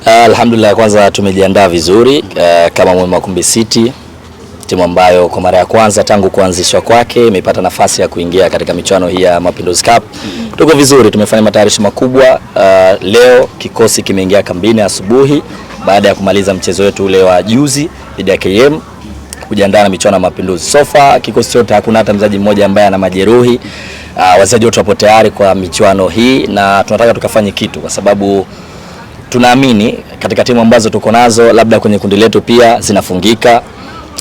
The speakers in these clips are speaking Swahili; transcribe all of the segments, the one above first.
Alhamdulillah, kwanza tumejiandaa vizuri kama Mwembe Makumbi City, timu ambayo kwa mara ya kwanza tangu kuanzishwa kwake imepata nafasi ya kuingia katika michuano hii ya Mapinduzi Cup. Tuko vizuri, tumefanya matayarisho makubwa. Leo kikosi kimeingia kambini asubuhi baada ya kumaliza mchezo wetu ule wa juzi dhidi ya KM kujiandaa na michuano ya Mapinduzi. So far kikosi chote hakuna hata mchezaji mmoja ambaye ana majeruhi. Wachezaji wote wapo tayari kwa michuano hii na tunataka tukafanye kitu kwa sababu tunaamini katika timu ambazo tuko nazo labda kwenye kundi letu pia zinafungika.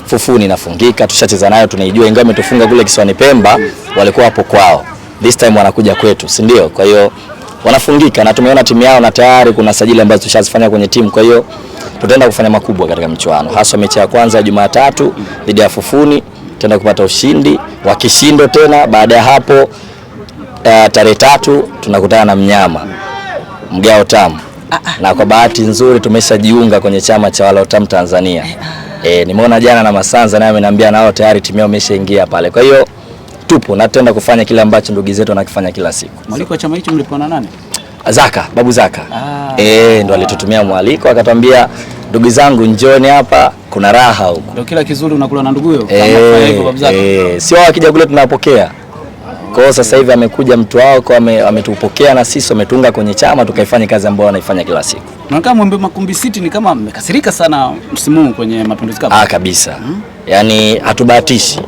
Fufuni inafungika, tushacheza nayo tunaijua, ingawa umetufunga kule Kisiwani Pemba, walikuwa hapo kwao. This time wanakuja kwetu, si ndio? Kwa hiyo wanafungika na tumeona timu yao na tayari kuna sajili ambazo tushazifanya kwenye timu. Kwa hiyo tutaenda kufanya makubwa katika michuano. Hasa mechi ya kwanza Jumatatu dhidi ya Fufuni, tutaenda kupata ushindi wa kishindo tena. Baada ya hapo tarehe 3 tunakutana na Mnyama Mgao Tamu. Na kwa bahati nzuri tumeshajiunga kwenye chama cha wale Tamu Tanzania. Nimeona jana na Masanza naye ameniambia nao tayari timu yao imeshaingia pale. Kwa hiyo tupo na tutaenda kufanya kile ambacho ndugu zetu wanakifanya kila siku. Mwaliko wa chama hicho mlipona nani? Zaka, Babu Zaka. Ndo alitutumia mwaliko akatwambia ndugu zangu njooni hapa kuna raha huko. Ndio kila kizuri unakula na ndugu huyo kama fanya hivyo Babu Zaka. Sio wakija kule tunapokea. Kwa hiyo sasa hivi amekuja mtu wao kwa ametupokea na sisi wametunga kwenye chama tukaifanya kazi ambayo wanaifanya kila siku. Na kama Mwembe Makumbi City ni kama mmekasirika sana msimu huu kwenye Mapinduzi Cup. Kabisa. Yaani hatubahatishi.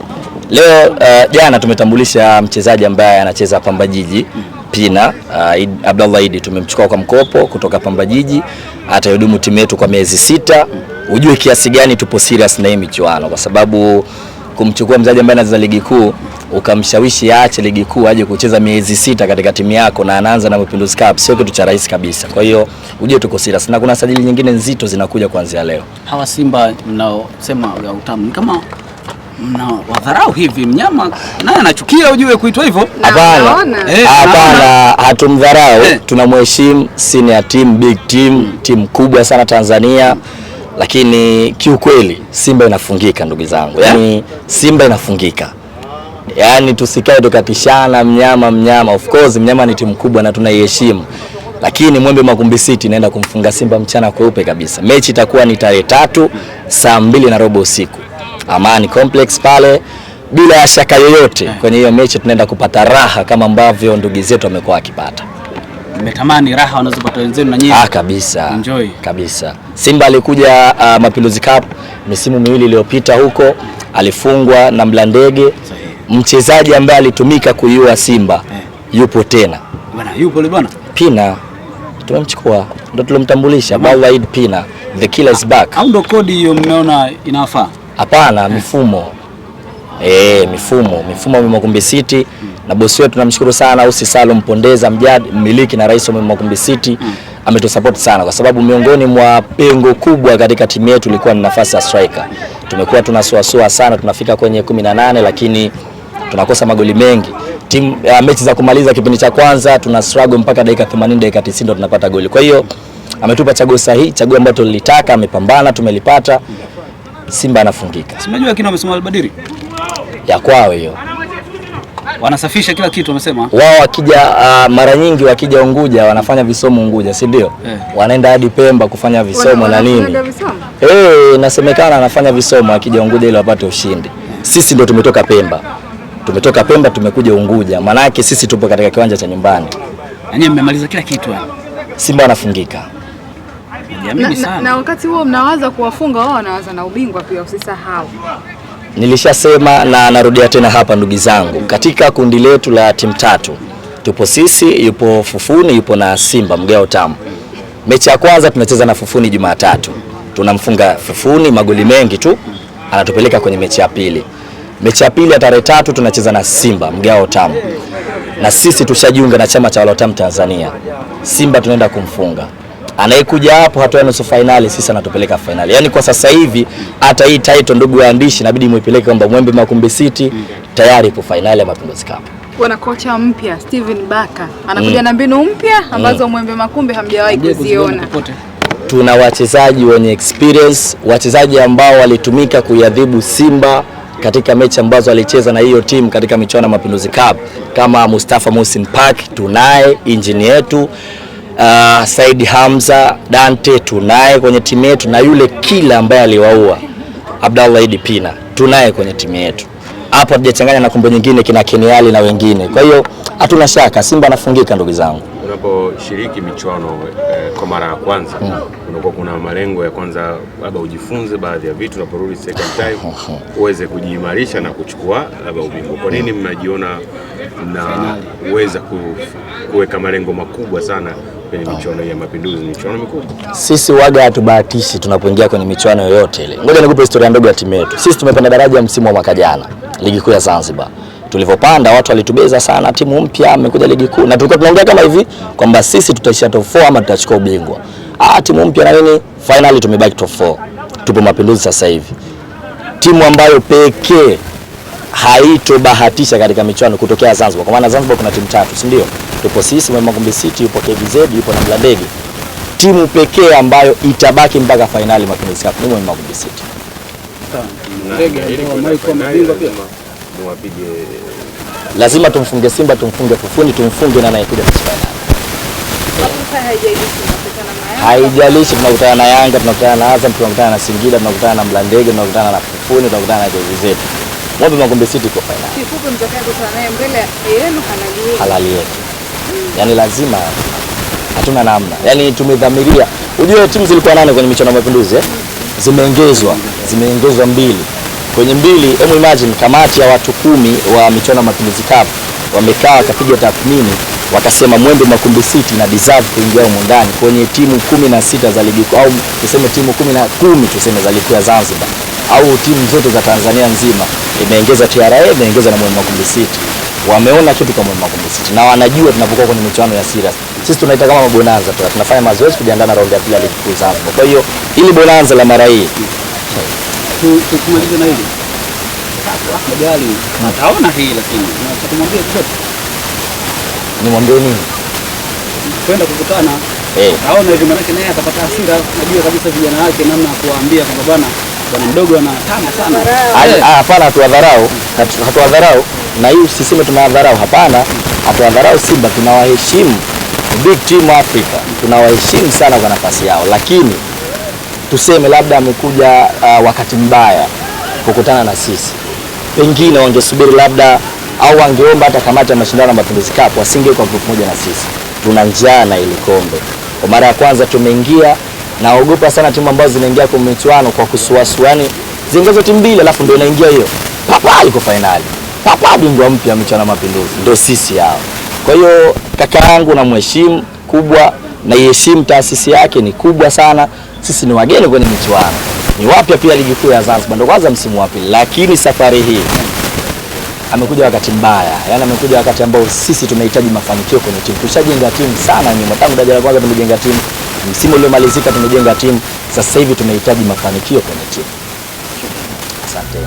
Leo jana tumetambulisha mchezaji ambaye anacheza Pamba Jiji, Pina Abdallah Idi, tumemchukua kwa mkopo kutoka Pamba Jiji, atahudumu timu yetu kwa miezi 6. Ujue kiasi gani tupo serious na hii michuano kwa sababu kumchukua mchezaji ambaye anacheza ligi kuu ukamshawishi aache ligi kuu aje kucheza miezi 6 katika timu yako na anaanza na Mapinduzi Cup sio kitu cha rahisi kabisa. Kwa hiyo uje tuko serious na kuna sajili nyingine nzito zinakuja kuanzia leo. Hawa Simba mnaosema ya utamu ni kama wadharau hivi. Mnyama naye anachukia ujue kuitwa hivyo. Hapana. Hapana, hatumdharau. Tunamheshimu, senior team, big team, timu kubwa sana Tanzania. Lakini kiukweli Simba inafungika ndugu zangu. Yaani Simba inafungika. Yaani tusikae tukatishana mnyama. Of course Mnyama ni timu kubwa na tunaiheshimu. Lakini Mwembe Makumbi City inaenda kumfunga Simba mchana kweupe kabisa. Mechi itakuwa ni tarehe 3 saa 2:15 usiku. Amani Complex pale, bila ya shaka yoyote kwenye hiyo mechi tunaenda kupata raha kama ambavyo ndugu zetu wamekuwa wakipata. Mmetamani raha wanazopata wenzenu na nyinyi? Kabisa. Enjoy. Kabisa. Simba alikuja Mapinduzi Cup misimu miwili iliyopita huko, alifungwa na Mlandege. Mchezaji ambaye alitumika kuiua Simba yupo tena. Bwana yupo le bwana. Pina tumemchukua, ndo tulomtambulisha Bawaid Pina, the killer is back. Au ndo kodi hiyo mmeona inafaa? Hapana, mifumo. Mifumo Makumbi City na bosi wetu tunamshukuru sana Usi Salum Pondeza Mjad, mmiliki na rais wa Makumbi City, ametusupport sana kwa sababu miongoni mwa pengo kubwa katika timu yetu ilikuwa ni nafasi ya striker. Tumekuwa tunasuasua sana, tunafika kwenye 18 lakini tunakosa magoli mengi. Timu mechi za kumaliza kipindi cha kwanza tuna struggle mpaka dakika 80 dakika 90 ndo tunapata goli. Kwa hiyo ametupa chaguo sahihi, chaguo ambalo tulilitaka, amepambana, tumelipata. Simba anafungika. Simajua kina wamesema Albadiri ya kwao hiyo. Wanasafisha kila kitu wamesema. Wao wakija mara nyingi wakija Unguja wanafanya visomo Unguja, si ndio? Wanaenda hadi Pemba kufanya visomo na nini? Inasemekana anafanya visomo akija Unguja ili wapate ushindi. Sisi ndio tumetoka Pemba. Tumetoka Pemba tumekuja Unguja. Maana yake sisi tupo katika kiwanja cha nyumbani. Nanyi mmemaliza kila kitu yani. Simba anafungika. Na wakati huo mnawaza kuwafunga wao, wanawaza na ubingwa pia, usisahau. Nilishasema na narudia tena hapa ndugu zangu, katika kundi letu la timu 3 tupo sisi, yupo Fufuni, yupo na Simba Mgao Tamu. Mechi ya kwanza tunacheza na Fufuni Jumatatu, tunamfunga Fufuni magoli mengi tu, anatupeleka kwenye mechi ya pili. Mechi ya pili ya tarehe 3 tunacheza na Simba Mgao Tamu, na sisi tushajiunga na chama cha Tamu Tanzania. Simba tunaenda kumfunga, anayekuja hapo hatua ya nusu finali sisi anatupeleka finali. Yaani kwa sasa hivi hata hii title ndugu waandishi inabidi muipeleke kwamba Mwembe Makumbi City tayari ipo finali ya Mapinduzi Cup. Wana kocha mpya Steven Baka anakuja na mbinu mpya ambazo Mwembe Makumbi hamjawahi kuziona. Tuna wachezaji wenye experience, wachezaji ambao walitumika kuiadhibu Simba katika mechi ambazo alicheza na hiyo timu katika michuano ya Mapinduzi Cup, kama Mustafa Musin Park, tunaye injini yetu. Said Hamza, Dante tunaye kwenye timu yetu, na yule kila ambaye aliwaua Abdallah Idi Pina tunaye kwenye timu yetu. Hapo hajachanganya na kumbe nyingine kina Keniali na wengine. Kwa hiyo hatuna shaka Simba anafungika ndugu zangu. Unaposhiriki michuano kwa mara ya kwanza unakuwa kuna malengo ya kwanza, labda ujifunze baadhi ya vitu, unaporudi second time uweze kujiimarisha na kuchukua labda ubingwa. Kwa nini mnajiona mnaweza kuweka malengo makubwa sana kwenye michuano ya Mapinduzi, michuano mikubwa? Sisi waga hatubahatishi tunapoingia kwenye michuano yoyote ile. Ngoja nikupe historia ndogo ya timu yetu. Sisi tumepanda daraja msimu wa mwaka jana, ligi kuu ya Zanzibar. Tulivyopanda watu walitubeza sana, timu mpya imekuja ligi kuu, na tulikuwa tunaongea kama hivi kwamba sisi tutaishia top 4 ama tutachukua ubingwa. Timu mpya na nini, finally tumebaki top 4. Tupo Mapinduzi sasa hivi. Timu ambayo pekee haitobahatisha katika michuano kutokea Zanzibar. Kwa maana Zanzibar kuna timu 3, si ndio? Tupo sisi Mwema Makumbi City, yupo KVZ, yupo na Mlandege. Timu pekee ambayo itabaki mpaka finali Mapinduzi Cup ni Mwema Makumbi City. Lazima tumfunge Simba, tumfunge Fufuni, tumfunge na anayekuja nusu finali. Haijalishi tunakutana na Yanga, tunakutana na Azam, tunakutana na Singida, tunakutana na Mlandege, tunakutana na Fufuni, tunakutana na KVZ. Mwema Makumbi City kwa finali. Kifupi mtakayekutana naye mbele yenu halali yetu. Yaani lazima, hatuna namna. Yaani tumedhamiria. Unajua timu zilikuwa 8 kwenye michuano ya Mapinduzi zimeongezwa 2. Kwenye 2, hebu imagine kamati ya watu 10 wa michuano ya Mapinduzi Cup wamekaa wakapiga tathmini, wakasema Mwembe Makumbi City na deserve kuingia huko ndani kwenye timu 16 za ligi au tuseme timu 10 tuseme za ligi ya Zanzibar au timu zote za Tanzania nzima. Imeongeza TRA, imeongeza na Mwembe Makumbi City. Wameona kitu kama Mwembe Makumbi City na wanajua tunapokuwa kwenye michuano ya serious. Sisi tunaita kama mabonanza tu. Tunafanya mazoezi kujiandaa na round ya pili ya ligi kuu Zanzibar. Kwa hiyo ili bonanza la mara hii tumalize na hili. Gari nataona hii, lakini tutamwambia chochote. Nimwambie nini? Kwenda kukutana. Taona hivi maana naye atapata hasira. Najua kabisa vijana wake namna ya kuwaambia kwamba bwana mdogo anatama sana. Hapana, hatuwadharau. Na hii usiseme tunawadharau, hapana. Hatuwadharau Simba, tunawaheshimu. Big team Africa. Tunawaheshimu sana kwa nafasi yao, lakini tuseme labda amekuja wakati mbaya kukutana na sisi. Pengine wangesubiri labda au wangeomba hata kamati ya mashindano ya Mapinduzi Cup wasinge kwa group moja na sisi. Tuna njaa na ile kombe. Kwa mara ya kwanza tumeingia, naogopa sana timu ambazo zinaingia kwa michuano kwa kusuasuani. Zingezo timu 2 alafu ndio inaingia hiyo. Papa iko finali. Papa bingwa mpya michuano ya Mapinduzi. Ndio sisi hao. Kwa hiyo kaka yangu na mheshimu kubwa na iheshimu taasisi yake ni kubwa sana. Sisi ni wageni kwenye michuano. Ni wapya pia ligi kuu ya Zanzibar, ndio kwanza msimu wa pili, lakini safari hii amekuja wakati mbaya. Yaani amekuja wakati ambao sisi tunahitaji mafanikio kwenye timu. Tushajenga timu sana nyuma. Tangu daraja la kwanza tumejenga timu. Msimu uliomalizika tumejenga timu. Sasa hivi tunahitaji mafanikio kwenye timu. Asante.